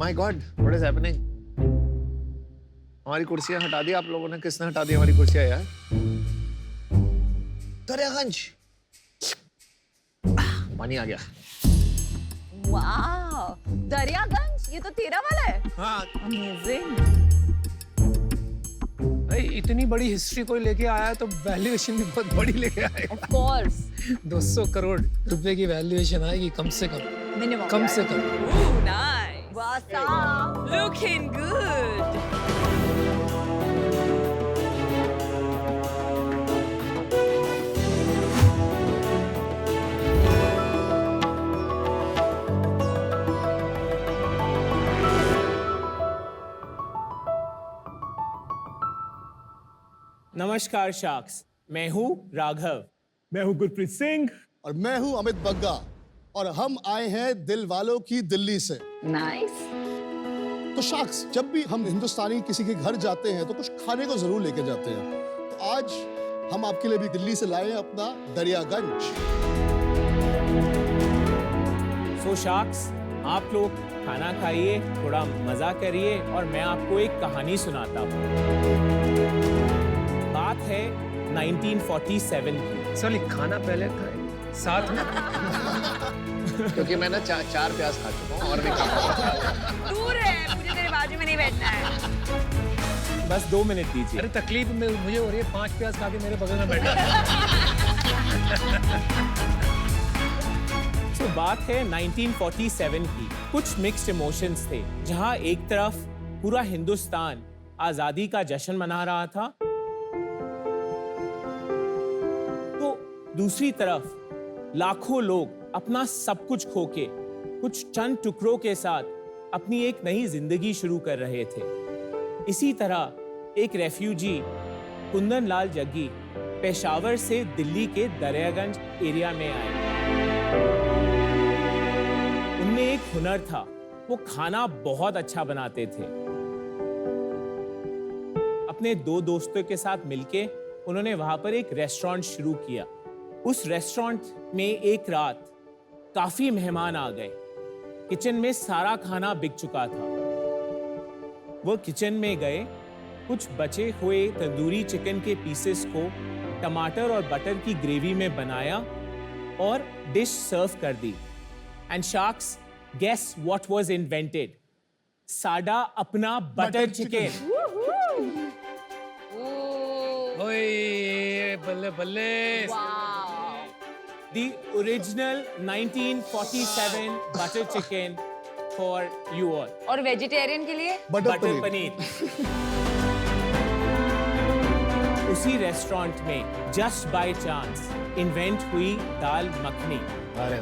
My God, what is happening? हमारी कुर्सियां हटा दी आप लोगों ने। किसने हटा दी हमारी कुर्सियां यार? दरियागंज। पानी आ गया। वाह, दरियागंज, ये तो तेरा वाला है। हाँ, अमेजिंग। भाई इतनी बड़ी हिस्ट्री कोई लेके आया तो वैल्यूएशन भी बहुत बड़ी लेके आएगा। Of course. 200 करोड़ रुपए की वैल्यूएशन आएगी कम से कम। मिनिमम। कम से कम। Nice. वाह साहब। Looking good. नमस्कार शार्क्स, मैं हूँ राघव। मैं हूं गुरप्रीत सिंह। और मैं हूं अमित बग्गा और हम आए हैं दिल वालों की दिल्ली से। नाइस। तो शार्क्स, जब भी हम हिंदुस्तानी किसी के घर जाते हैं तो कुछ खाने को जरूर लेके जाते हैं। तो आज हम आपके लिए भी दिल्ली से लाए हैं अपना दरियागंज। सो शार्क्स, आप लोग खाना खाइए, थोड़ा मजा करिए और मैं आपको एक कहानी सुनाता हूँ। बात है 1947 की। साली खाना पहले खाए साथ में। क्योंकि मैं ना चार प्याज खा चुका हूँ और भी खाऊंगा। दूर है, मुझे तेरे बाजू में नहीं बैठना है। बस 2 मिनट दीजिए। अरे तकलीफ में मुझे हो रही है, 5 प्याज खा के मेरे बगल में बैठा। तो बात है 1947 की। कुछ मिक्स्ड इमोशंस थे, जहां एक तरफ पूरा हिंदुस्तान आजादी का जश्न मना रहा था, तो दूसरी तरफ लाखों लोग अपना सब कुछ खोके कुछ चंद टुकड़ों के साथ अपनी एक नई जिंदगी शुरू कर रहे थे। इसी तरह एक रेफ्यूजी कुंदन लाल जग्गी पेशावर से दिल्ली के दरियागंज एरिया में आए। उनमें एक हुनर था, वो खाना बहुत अच्छा बनाते थे। अपने 2 दोस्तों के साथ मिलके उन्होंने वहां पर एक रेस्टोरेंट शुरू किया। उस रेस्टोरेंट में एक रात काफी मेहमान आ गए। किचन में सारा खाना बिक चुका था। वो किचन में गए, कुछ बचे हुए तंदूरी चिकन के पीसेस को टमाटर और बटर की ग्रेवी में बनाया और डिश सर्व कर दी। And sharks, guess what was invented? साडा अपना बटर चिकन। ओए बल्ले बल्ले। The original 1947 butter chicken for you all. और वेजिटेरियन के लिए? बटर पनीर। उसी रेस्टोरेंट में जस्ट बाय चांस इन्वेंट हुई दाल मखनी। अरे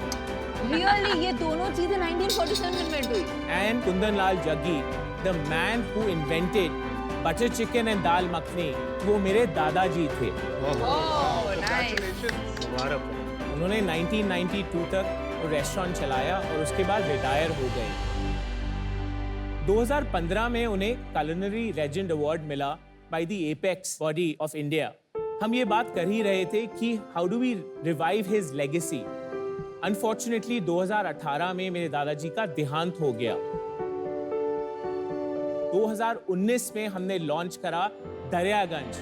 रियली ये दोनों चीजें 1947 में इन्वेंट हुई। And Kundan Lal Jaggi, the man who invented butter chicken and दाल मखनी, वो मेरे दादाजी थे। उन्होंने 1992 तक वो रेस्टोरेंट चलाया और उसके बाद रिटायर हो गए। 2015 में उन्हें culinary legend award मिला by the apex body of India। हम ये बात कर ही रहे थे कि how do we revive his legacy? Unfortunately 2018 में मेरे दादाजी का देहांत हो गया। 2019 में हमने लॉन्च करा Daryaganj,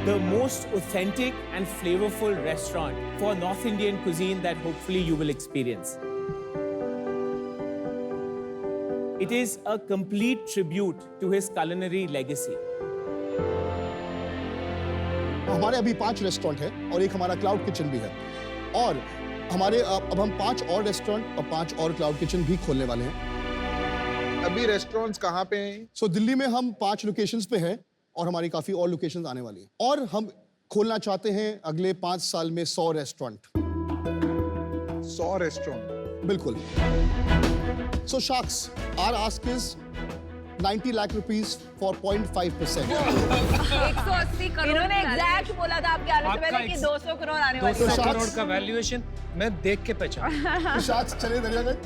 the most authentic and flavorful restaurant for North Indian cuisine that hopefully you will experience. It is a complete tribute to his culinary legacy. हमारे अभी 5 रेस्टोरेंट है और एक हमारा क्लाउड किचन भी है। और हमारे अब हम 5 और रेस्टोरेंट और 5 और क्लाउड किचन भी खोलने वाले हैं। अभी रेस्टोरेंट्स कहाँ पे हैं? सो दिल्ली में हम 5 लोकेशंस पे हैं और हमारी काफी और लोकेशंस आने वाली हैं। और हम खोलना चाहते हैं अगले 5 साल में 100 रेस्टोरेंट। 100 रेस्टोरेंट। बिल्कुल। So sharks, our ask is 90 lakh rupees for 0.5%। 180 crore. इन्होंने एग्जैक्ट बोला था आपके आने से पहले कि 200 करोड़ आने वाले 200 हैं। करोड़ का वैल्यूएशन मैं देख के पहचान। शार्क्स, चले दरियागंज।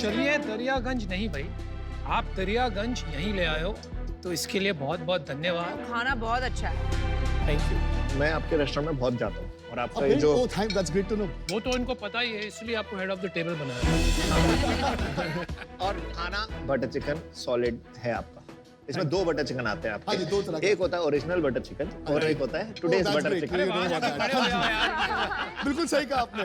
चलिए दरियागंज नहीं भाई, आप दरियागंज यहीं ले आए हो तो इसके लिए बहुत बहुत धन्यवाद। खाना बहुत अच्छा है। Thank you. मैं आपके रेस्टोरेंट में बहुत जाता हूँ और आपका ये जो thank that's great to know. वो तो इनको पता ही है, इसलिए आपको हेड ऑफ द टेबल बनाया। और खाना बटर चिकन सॉलिड है आपका। इसमें 2 बटर चिकन आते हैं हाँ जी, 2 तरह आपके। के। एक होता है ओरिजिनल बटर चिकन और एक होता है today's that's butter great. Chicken. बिल्कुल सही कहा आपने।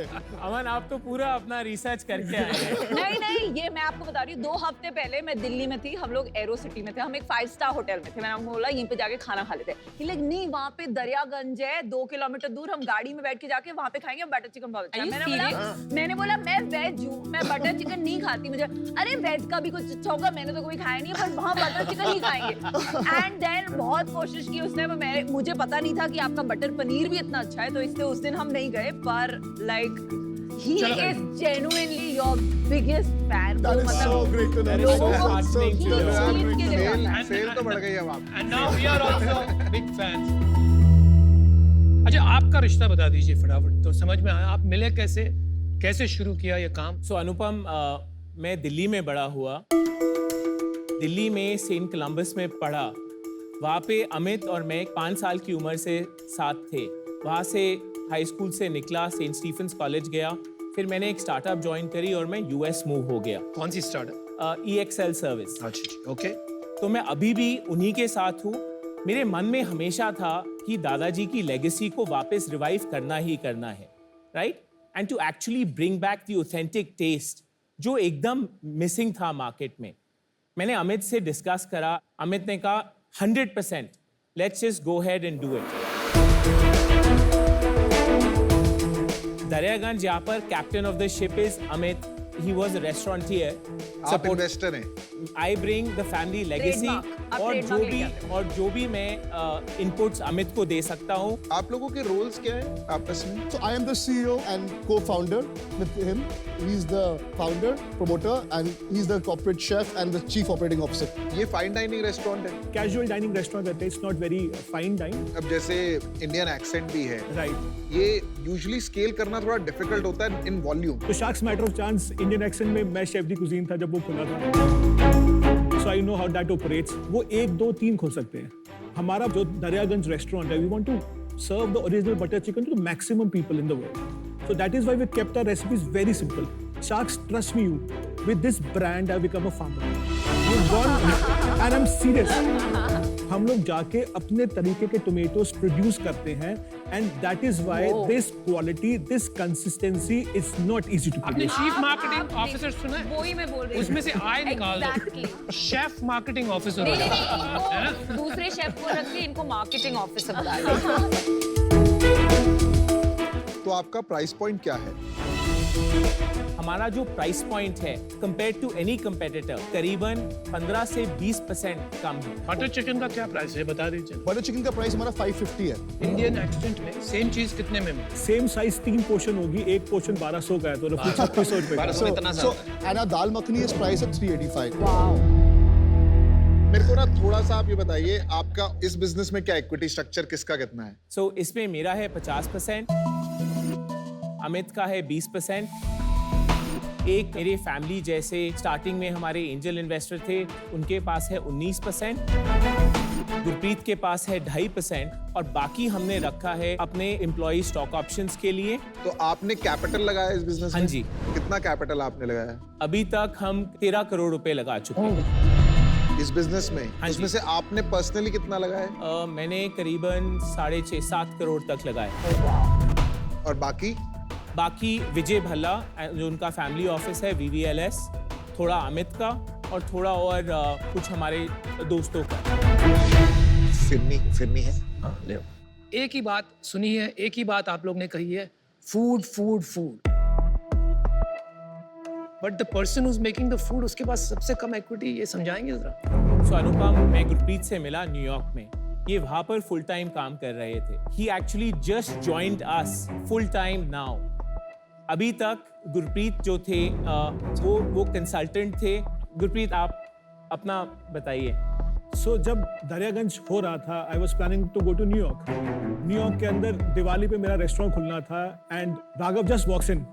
अमन, आप तो पूरा अपना रिसर्च करके आए हैं। नहीं ये मैं आपको बता रही हूँ 2 हफ्ते पहले मैं दिल्ली में थी, हम लोग एरो सिटी में थे, हम एक 5 स्टार होटल में थे। मैंने आपको बोला यहीं पे जाके खाना खा लेते हैं, लेकिन नहीं वहाँ पे दरियागंज है 2 किलोमीटर दूर, हम गाड़ी में बैठ के जाके वहाँ पे खाएंगे बटर चिकन बहुत अच्छा है। मैंने बोला मैं वेज हूँ, मैं बटर चिकन नहीं खाती, मुझे अरे वेज का भी कुछ अच्छा होगा, मैंने तो कभी खाया नहीं है, पर वहाँ बटर चिकन ही खाएंगे। एंड देन बहुत कोशिश की उसने, मुझे पता नहीं था कि आपका बटर पनीर भी इतना अच्छा है, तो इसलिए उस दिन हम नहीं गए। पर like he is genuinely your biggest fan। That is so great to know. That is so लोगों को heartening to he hear. चीज के लिए आता है। सेल तो बढ़ गई अब आप। And now we are also big fans. अच्छा, आपका रिश्ता बता दीजिए फटाफट, तो समझ में आया। आप मिले कैसे, कैसे शुरू किया ये काम? सो अनुपम, मैं दिल्ली में बड़ा हुआ, दिल्ली में सेंट कोलंबस में पढ़ा। वहाँ पे अमित और मैं 5 साल की उम्र से साथ थे। वहाँ से हाई स्कूल से निकला, सेंट स्टीफेंस कॉलेज गया, फिर मैंने एक स्टार्टअप ज्वाइन करी और मैं यूएस मूव हो गया। कौन सी स्टार्टअप? EXL service. अच्छा, ओके। तो मैं अभी भी उन्हीं के साथ हूँ। मेरे मन में हमेशा था कि दादाजी की लेगेसी को वापस रिवाइव करना ही करना है, right? And to actually bring back the authentic taste जो एकदम मिसिंग था मार्केट में। मैंने अमित से डिस्कस करा, अमित ने कहा 100% let's just go head and do it. Daryaganj, यहाँ पर captain of the ship is Amit. He was a restaurateur. आप इन्वेस्टर हैं। I bring the family legacy Trademark. आप और trademark जो भी मैं इनपुट्स अमित को दे सकता हूँ। आप लोगों के रोल्स क्या है आपस में? So I am the CEO and co-founder with him. He's the founder, promoter, and he's the corporate chef and the chief operating officer. ये फाइन डाइनिंग रेस्टोरेंट है। कैजुअल डाइनिंग रेस्टोरेंट रहते हैं, it's not very fine dine. अब जैसे Indian accent भी है, right. ये usually scale करना थोड़ा डिफिकल्ट होता है इन वॉल्यूम। तो sharks matter of chance Indian accent में मैं शेफ दी कुजीन था जब वो खुला था, so I know how that operates. वो 1, 2, 3 खोल सकते हैं। हमारा जो दरियागंज रेस्टोरेंट है, we want to serve the original butter chicken to the maximum people in the world, so that is why we kept our recipes very simple. Sharks, trust me, with this brand I've become a farmer. You've gone, and I'm serious. हम लोग जाके अपने तरीके के tomatoes produce करते हैं, and that is why this quality, this consistency is not easy to आपने produce. Chief marketing officer सुना है? वो ही मैं बोल रही हूँ। उसमें से आय निकाल दो। Exactly. शेफ मार्केटिंग ऑफिसर हो नहीं जाओ। इनको दूसरे शेफ को रख के इनको मार्केटिंग ऑफिसर बना दिया। तो आपका प्राइस पॉइंट क्या है? हमारा जो प्राइस पॉइंट है कंपेयर टू एनी कंपेटिटर करीबन 15 से 20% कम है। बटर चिकन का क्या प्राइस है, बता दीजिए। बटर चिकन का प्राइस हमारा 550 है। इंडियन एक्सेंट में सेम चीज कितने में मिलती है? सेम साइज 3 पोर्शन होगी, एक पोर्शन 1200 का है, तो रफली 3600 रुपए का। So and our dal makhani is priced at 385. मेरे को ना थोड़ा सा आप ये बताइए, आपका इस बिजनेस में क्या इक्विटी स्ट्रक्चर किसका कितना है? सो इसमें मेरा है 50%, अमित का है 20%, एक मेरे फैमिली जैसे स्टार्टिंग में हमारे एंजल इन्वेस्टर थे उनके पास है 19%, गुरप्रीत के पास है 2.5% और बाकी हमने रखा है अपने एम्प्लॉय स्टॉक ऑप्शंस के लिए। तो आपने कैपिटल लगाया इस बिजनेस में? हाँ जी। कितना कैपिटल आपने लगाया अभी तक हम 13 करोड़ रुपए लगा चुके हैं इस बिजनेस में? हाँ उसमें जी। से आपने पर्सनली कितना लगाया? मैंने करीबन 6.5-7 करोड़ तक लगाए। और बाकी बाकी विजय भल्ला जो उनका फैमिली ऑफिस है VVLS, थोड़ा अमित का और थोड़ा और कुछ हमारे दोस्तों का। फिरनी है। हाँ, ले आओ। एक ही बात सुनी है, एक ही बात आप लोग ने कही है, food food food. But the person who is making the food, उसके पास सबसे कम इक्विटी, ये समझाएंगे जरा। सो अनुपम, मैं गुरप्रीत से मिला न्यूयॉर्क में। ये वहां पर फुल टाइम काम कर रहे थे। He actually just joined us full time now. अभी तक गुरप्रीत जो थे वो कंसल्टेंट थे। गुरप्रीत, आप अपना बताइए। सो जब दरियागंज हो रहा था, I was planning to go to New York. New York के अंदर दिवाली पे मेरा रेस्टोरेंट खुलना था and Raghav just walks in,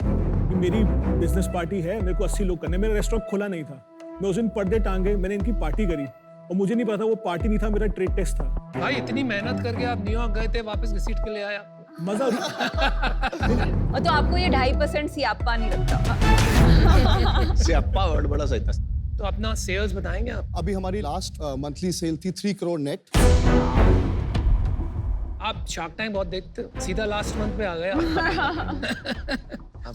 मेरी बिजनेस पार्टी है, मेरे को 80 लोग करने, मेरा रेस्टोरेंट खुला नहीं था। मैं उस दिन पर्दे टांगे, मैंने इनकी पार्टी करी और मुझे नहीं पता वो पार्टी नहीं था, मेरा ट्रेड टेस्ट था। भाई इतनी मेहनत करके आप न्यूयॉर्क गए थे, वापस घसीट के ले आया। मजा और तो आपको ये 2.5% सियाप्पा नहीं लगता? सियाप्पा वर्ड बड़ा सही था। तो अपना सेल्स बताएंगे आप? अभी हमारी लास्ट मंथली सेल थी 3 करोड़ नेट। आप शार्क टैंक बहुत देखते हो, सीधा लास्ट मंथ पे आ गया।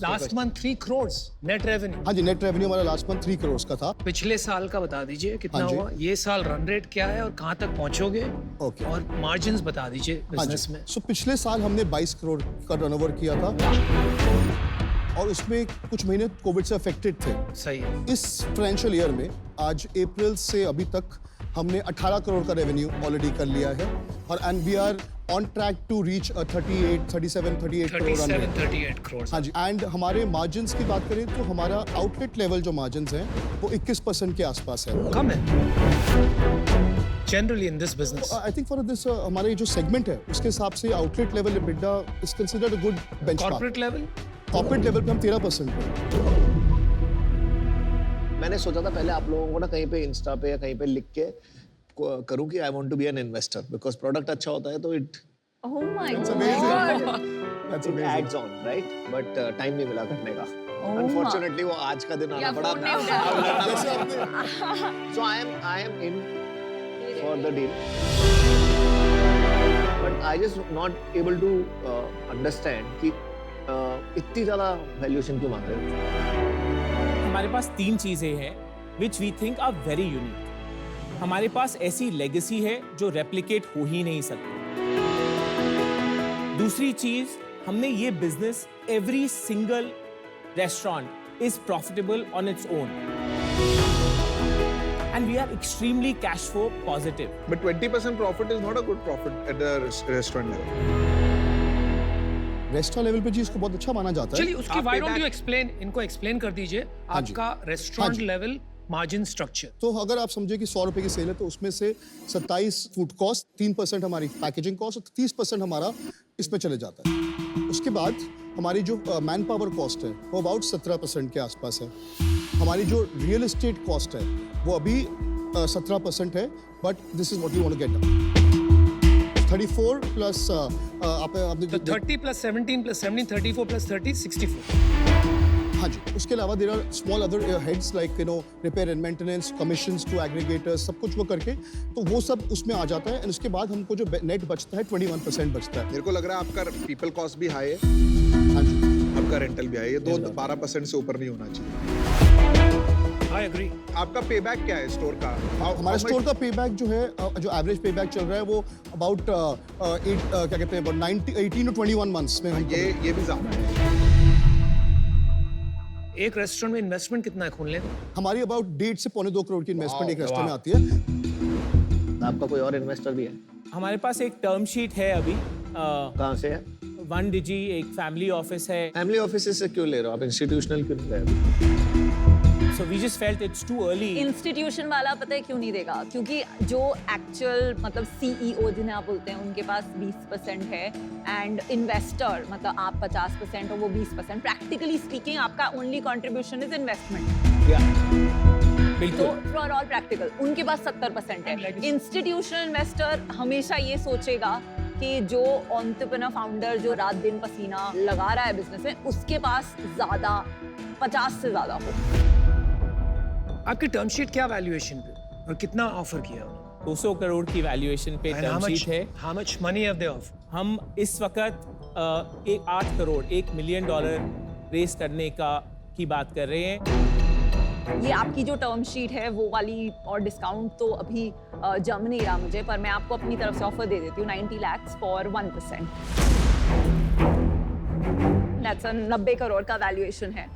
Last month 3 crore net revenue. हाँ जी, नेट रेवेन्यू हमारा लास्ट मंथ 3 करोड़ का था। पिछले साल का बता दीजिए कितना हाँ जी। हुआ, ये साल रन रेट क्या है और कहाँ तक पहुंचोगे, ओके। और मार्जिन्स बता दीजिए हाँ बिजनेस जी, में। सो पिछले साल हमने 22 करोड़ का टर्नओवर किया था और उसमें कुछ महीने कोविड से अफेक्टेड थे। सही है। इस फाइनेंशियल ईयर में आज अप्रैल से अभी तक हमने 18 करोड़ का रेवेन्यू ऑलरेडी कर लिया है और and we are on track to reach 38 crore run rate। 38 crore. हाँ जी, एंड हमारे मार्जिन्स की बात करें तो हमारा आउटलेट लेवल जो मार्जिन्स हैं वो 21% के आसपास है। कम है generally in this business. I think for this हमारे जो सेगमेंट है उसके हिसाब से outlet level EBITDA is considered a good benchmark. Corporate level corporate level पे हम 13% पे। मैंने सोचा था पहले आप लोगों को ना कहीं पे इंस्टा पे या कहीं पे लिख के करूं कि I want to be an investor, because product अच्छा होता है तो it Oh my That's God. That's amazing. Ads on, right? But time नहीं मिला करने का। Oh अनफॉर्चूनेटली वो आज का दिन आना या पड़ा। फोन नहीं उठाया। जैसे आपने So I am in for the deal, but I just not able to understand कि इतनी ज़्यादा वैल्यूएशन क्यों मांग रहे हो? हमारे पास 3 चीजें हैं which we think are very unique. हमारे पास ऐसी लेगेसी है जो रेप्लिकेट हो ही नहीं सकती। दूसरी चीज, हमने ये business, every single restaurant is profitable on its own and we are extremely cash flow positive. But 20% profit is not a good profit at the restaurant level. Restaurant level पे जी इसको बहुत अच्छा माना जाता है। चलिए उसकी व्हाई डोंट यू एक्सप्लेन, इनको एक्सप्लेन कर दीजिए हाँ जी। आपका हाँ रेस्टोरेंट जी। Level margin structure. तो अगर आप समझे कि 100 रुपए की सेल है तो उसमें से 27 फूड कॉस्ट, 3% हमारी पैकेजिंग कॉस्ट और 30% हमारा इसमें चले जाता है। उसके बाद हमारी जो मैन पावर कॉस्ट है वो अबाउट 17% के आसपास है। हमारी जो रियल एस्टेट कॉस्ट है वो अभी 17% है, but this is what you want to get 34 plus आपने तो 30 प्लस 17 प्लस 17 34 प्लस 30 64। हाँ जी, उसके अलावा there are small other heads like repair and maintenance, commissions to aggregators, सब कुछ वो करके तो वो सब उसमें आ जाता है। एंड उसके बाद हमको जो नेट बचता है 21% बचता है। मेरे को लग रहा है आपका पीपल कॉस्ट भी हाई है, हाँ जी, आपका रेंटल भी हाई है, 12% से ऊपर नहीं होना चाहिए। I agree. आपका पेबैक क्या है स्टोर का? हमारे स्टोर का पेबैक जो है जो एवरेज पेबैक चल रहा है वो अबाउट क्या कहते हैं 18 to 21 मंथ्स में हम ये भी ज्यादा है। एक रेस्टोरेंट में इन्वेस्टमेंट कितना है खोलने में? हमारी अबाउट 1.5 से 2.25 करोड़ की इन्वेस्टमेंट एक रेस्टोरेंट में वाह। आती है। आपका कोई और इन्वेस्टर भी है? हमारे पास एक टर्म शीट है अभी, कहाँ से है? 1 डिजी, एक फैमिली ऑफिस है। फैमिली ऑफिस से क्यों ले रहे हो आप? इंस्टीट्यूशनल क्यों नहीं ले रहे हो? So we just felt it's too early. Institution वाला पता है क्यों नहीं देगा? क्योंकि जो एक्चुअल मतलब CEO जिन्हें आप बोलते हैं उनके पास 20% है एंड इन्वेस्टर मतलब आप 50% और वो 20%। प्रैक्टिकली स्पीकिंग आपका ओनली कंट्रीब्यूशन इज इन्वेस्टमेंट। तो बिल्कुल। फॉर ऑल प्रैक्टिकल उनके पास 70% है। इंस्टीट्यूशनल इन्वेस्टर हमेशा ये सोचेगा कि जो एंटरप्रेन्योर फाउंडर जो रात दिन पसीना लगा रहा है बिजनेस में उसके पास ज्यादा 50 से ज्यादा हो। आपकी टर्म शीट क्या वैल्यूएशन पे और कितना ऑफर किया उन्होंने? 200 करोड़ की वैल्यूएशन पे And टर्म शीट है। how much money have they offered? हम इस वक्त 8 करोड़ $1 मिलियन रेस करने की बात कर रहे हैं। ये आपकी जो टर्म शीट है वो वाली और डिस्काउंट तो अभी जम नहीं रहा मुझे, पर मैं आपको अपनी तरफ से ऑफर दे देती हूँ 90 lakhs फॉर 1%। दैट्स 90 करोड़ का वैल्यूएशन है।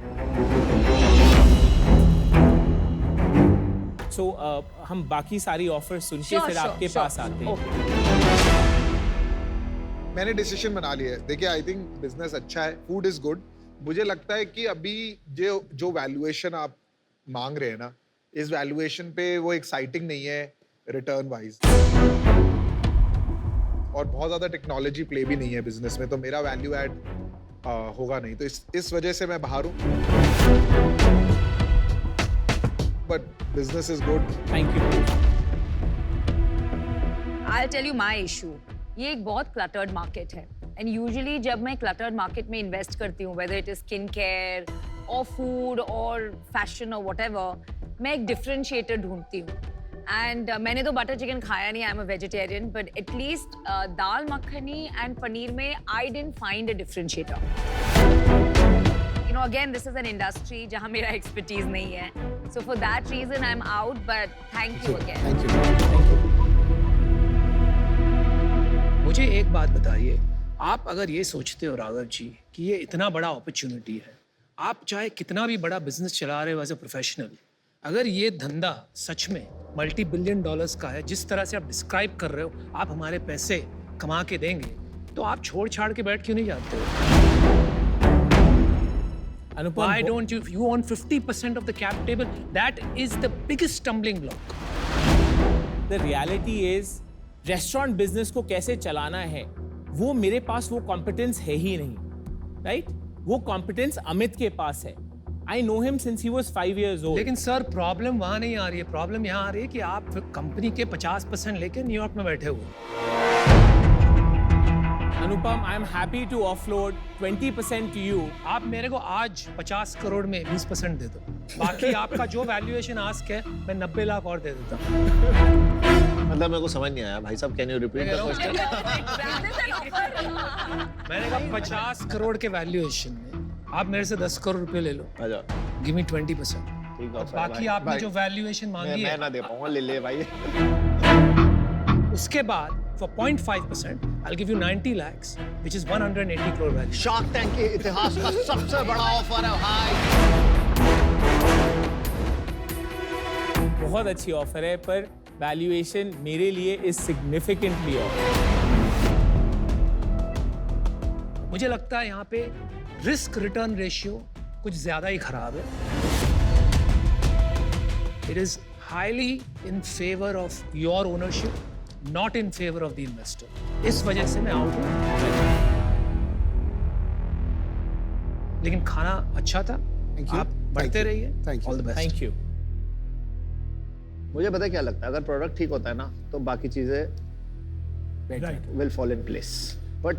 सो हम बाकी सारी ऑफर सुन के फिर आपके पास आते हैं। मैंने डिसीजन बना लिया है। देखिए, आई थिंक बिजनेस अच्छा है, फूड इज गुड। मुझे लगता है कि अभी जो वैल्यूएशन आप मांग रहे हैं ना, इस वैल्यूएशन पे वो एक्साइटिंग नहीं है रिटर्न वाइज, और बहुत ज्यादा टेक्नोलॉजी प्ले भी नहीं है बिजनेस में, तो मेरा वैल्यू ऐड होगा नहीं, तो इस वजह से मैं बाहर हूँ। But business is good. Thank you. I'll tell you my issue. ये एक बहुत cluttered market है. And usually जब मैं cluttered market में invest करती हूँ, whether it is skincare or food or fashion or whatever, मैं एक differentiator ढूंढती हूँ. And मैंने तो butter chicken खाया नहीं, I'm a vegetarian, but at least dal makhani and paneer में I didn't find a differentiator. You know, again, this is an industry जहाँ मेरा expertise नहीं है. So for that reason, I'm out, but thank you again. Thank you. मुझे एक बात बताइए, आप अगर ये सोचते हो राघव जी कि ये इतना बड़ा अपॉर्चुनिटी है, आप चाहे कितना भी बड़ा बिजनेस चला रहे हो एज अ प्रोफेशनल, अगर ये धंधा सच में multi-billion डॉलर्स का है, जिस तरह से आप डिस्क्राइब कर रहे हो, आप हमारे पैसे कमा के देंगे, तो आप छोड़ छाड़ के बैठ क्यों नहीं जाते हो? अनुपम, Why don't you own 50% of the cap table? That is the biggest stumbling block. the reality is restaurant business को कैसे चलाना है, वो मेरे पास वो कॉम्पिटेंस है ही नहीं, राइट? वो कॉम्पिटेंस अमित के पास है. I know him since he was 5 years old. लेकिन सर प्रॉब्लम वहां नहीं आ रही है, प्रॉब्लम यहाँ आ रही है कि आप कंपनी के 50% लेके न्यूयॉर्क में बैठे हुए. Anupam, I am happy to offload 20% to you. आप मेरे को आज 50 करोड़ में 20% दे दो, बाकी आपका जो वैल्यूएशन आस्क है मैं 90 लाख और दे देता हूँ. मतलब मेरे को समझ नहीं आया भाई साहब, can you repeat the question? मैंने कहा 50 करोड़ के वैल्यूएशन में आप मेरे से 10 करोड़ रुपए ले लो, अच्छा गिव मी 20%. ठीक है, बाकी आपने जो वैल्यूएशन मांगी मैं है ना दे पाऊंगा, ले ले भाई. उसके बाद for 0.5% I'll give you 90 lakhs which is 180 crore value. Shark tank के इतिहास का सबसे बड़ा ऑफर है भाई. बहुत अच्छी ऑफर है, पर वैल्यूएशन मेरे लिए इज सिग्निफिकेंटली ऑफ. मुझे लगता है यहाँ पे रिस्क रिटर्न रेशियो कुछ ज्यादा ही खराब है. It is highly in favor of your ownership, not in favor of the investor. इस वजह से मैं आउट हूँ. लेकिन खाना अच्छा था. Thank you. आप बढ़ते Thank you. रहिए. Thank you. All the best. Thank you. मुझे पता है क्या लगता है, अगर प्रोडक्ट ठीक होता है ना तो बाकी चीजें Right. Will fall in place. But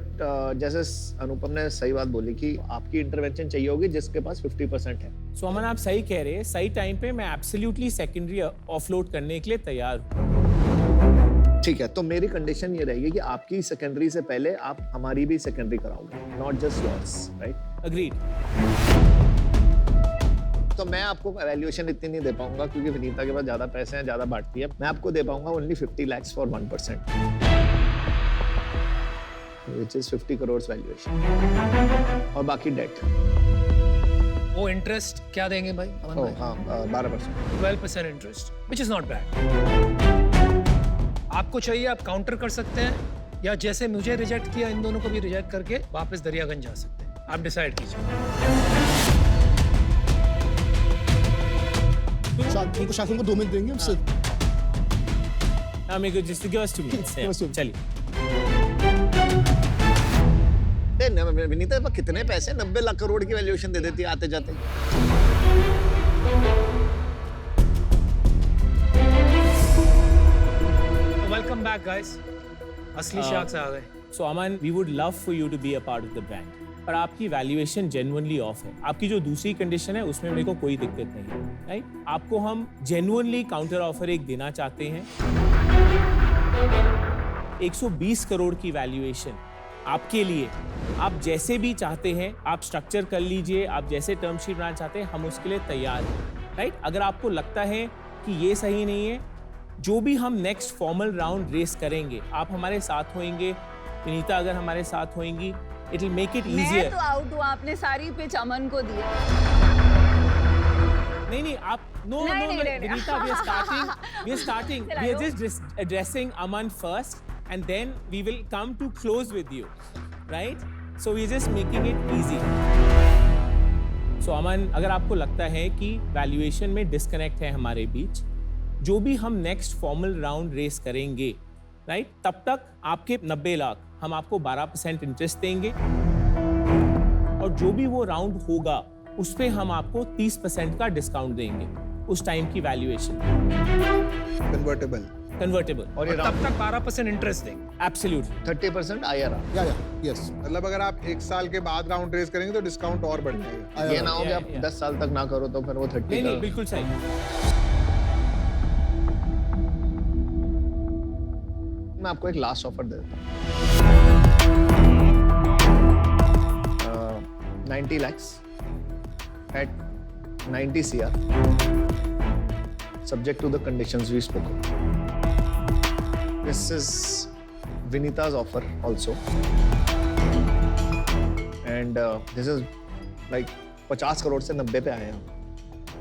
जैसे अनुपम ने सही बात बोली कि आपकी इंटरवेंशन चाहिए होगी जिसके पास 50% है. सो अमन, आप सही कह रहे हैं. सही टाइम पे मैं एब्सोल्युटली सेकेंडरी ऑफलोड करने के लिए तैयार हूँ. ठीक है, तो मेरी कंडीशन ये रहेगी कि आपकी सेकेंडरी से पहले आप हमारी भी सेकेंडरी कराओगे, not just yours, right? Agreed. तो मैं आपको वैल्यूएशन इतनी नहीं दे पाऊंगा क्योंकि विनीता के पास ज्यादा पैसे हैं, ज्यादा बांटती है. मैं आपको दे पाऊंगा only 50 lakhs for 1%, which is 50 crores valuation, और बाकी डेट. वो इंटरेस्ट क्या देंगे भाई? अमन भाई? हाँ 12%. 12% interest, which is not bad. आपको चाहिए आप काउंटर कर सकते हैं, या जैसे मुझे रिजेक्ट किया इन दोनों को भी रिजेक्ट करके वापस दरियागंज जा सकते हैं. आप डिसाइड कीजिए. उनको शासन को 2 मिनट देंगे उससे. हाँ, मेरे को just give us 2 minutes. Give us 2 minutes. चलिए. विनीता पर कितने पैसे? 90 लाख करोड़ की वैल्यूएशन दे देती है आते जाते. Welcome back guys. असली शार्क्स आ गए. So Aman, we would love for you to be a part of the brand, पर आपकी वैल्यूएशन जेन्युइनली ऑफ है. आपकी जो दूसरी कंडीशन है उसमें मेरे को कोई दिक्कत नहीं है, राइट? आपको हम जेन्युइनली काउंटर ऑफर एक देना चाहते हैं. 120 करोड़ की वैल्यूएशन आपके लिए. आप जैसे भी चाहते हैं आप स्ट्रक्चर कर लीजिए, आप जैसे टर्म शीट बनाना चाहते हैं हम उसके लिए तैयार हैं, राइट? अगर आपको लगता है कि ये सही नहीं है, जो भी हम नेक्स्ट फॉर्मल राउंड रेस करेंगे आप हमारे साथ होंगे, विनीता अगर हमारे साथ होंगी, इट विल मेक इट मैं इजियर. तो आउट हूँ, आपने सारी पिच अमन को दी. नहीं आप no Vineeta, we are starting we are just addressing Aman first and then we will come to close with you, right? So we're just making it easy. So अमन, अगर आपको लगता है कि वैल्यूएशन में डिस्कनेक्ट है हमारे बीच, जो भी हम नेक्स्ट फॉर्मल राउंड रेस करेंगे, राइट, तब तक आपके 90 लाख हम आपको 12% इंटरेस्ट देंगे, और जो भी वो राउंड होगा उस पे हम आपको 30% का डिस्काउंट देंगे उस टाइम की वैल्यूएशन. कन्वर्टेबल. कन्वर्टेबल। और ये तब तक 12% इंटरेस्ट देंगे। Absolutely 30% IRR। या यस मतलब अगर आप 1 साल के बाद राउंड रेज करेंगे तो डिस्काउंट और बढ़ जाएगा। ये ना हो कि आप Yeah. 10 साल तक ना करो तो फिर वो 30 नहीं नहीं का बिल्कुल सही। मैं आपको एक लास्ट ऑफर दे देता हूँ 90 lakhs at 90 CR subject to the conditions we spoke of. This is Vinita's offer also and this is like 50 crore से 90 पे आए हम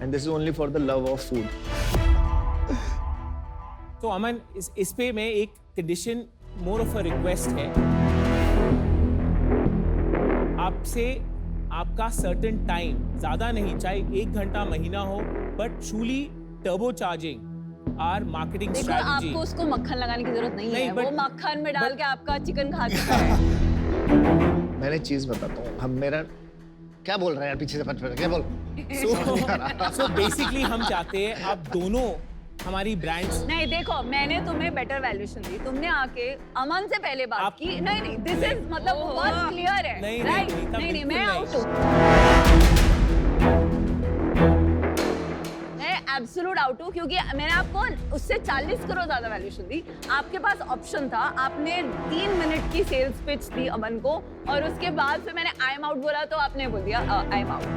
and this is only for the love of food. तो अमन इस पे मैं एक condition more of a request है आपसे, आपका सर्टेन टाइम ज्यादा नहीं, चाहे 1 घंटा महीना हो, but truly turbo charging are marketing देखो स्ट्रेटजी। आपको उसको मक्खन लगाने की जरूरत नहीं नहीं, है, but- वो मक्खन में डाल के आपका चिकन खा चुका है। मैंने चीज बताता हूँ हम मेरा क्या बोल रहे हैं यार पीछे से पच क्या बोल सो बेसिकली हम चाहते हैं आप दोनों हमारी ब्रांड्स। नहीं देखो मैंने तुम्हें बेटर वैल्यूएशन दी, तुमने आके अमन से पहले बात आप- की। नहीं नहीं दिस इज मतलब बहुत क्लियर है। नहीं, राइट नहीं, तब नहीं नहीं मैं बिल्कुल आउट हूँ, मैं एब्सोल्यूट आउट हूँ क्योंकि मैंने आपको उससे 40 करोड़ ज्यादा वैल्यूएशन दी। आपके पास ऑप्शन था, आपने 3 मिनट की सेल्स पिच दी अमन को और उसके बाद फिर मैंने आई एम आउट बोला तो आपने बोल दिया आई एम आउट।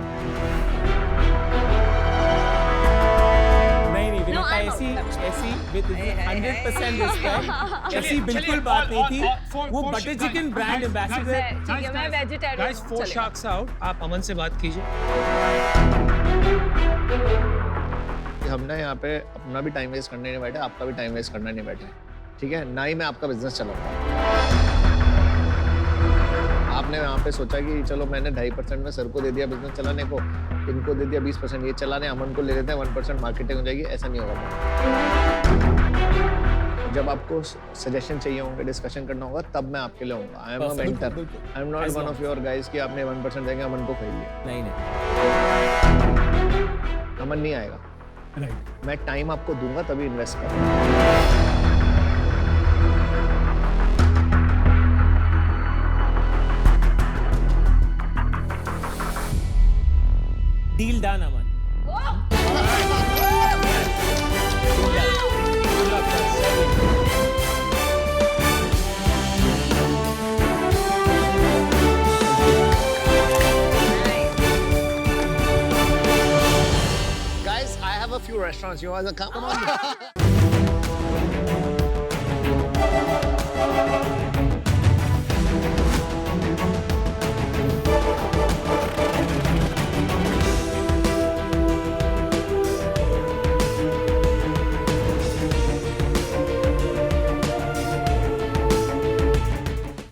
नहीं नहीं विनीता I'm out. ऐसी विद 100% रिस्पेक्ट ऐसी बिल्कुल बात नहीं थी। वो बटर चिकन ब्रांड एम्बेसडर। ठीक है मैं वेजिटेरियन Guys, 4 sharks out. आप अमन से बात कीजिए। हमने यहाँ पे अपना भी टाइम वेस्ट करने नहीं बैठे, आपका भी टाइम वेस्ट करना नहीं बैठे, ठीक है ना ही मैं आपका बिजनेस चलाऊंगा। आपने यहाँ पे सोचा कि चलो मैंने 2.5% में सर को दे दिया बिजनेस चलाने को, इनको दे दिया 20% ये चलाने, अमन को ले लेते हैं 1% मार्केटिंग हो जाएगी, ऐसा नहीं होगा। जब आपको सजेशन चाहिए होंगे, डिस्कशन करना होगा, तब मैं आपके लिए होऊंगा। I am a mentor, I am not one of your guys कि आपने 1% देंगे अमन को खरीद लिया। नहीं नहीं अमन नहीं आएगा, राइट मैं टाइम आपको दूंगा तभी इन्वेस्ट करूंगा। Deal done Aman. Guys, I have a few restaurants. You guys are come on.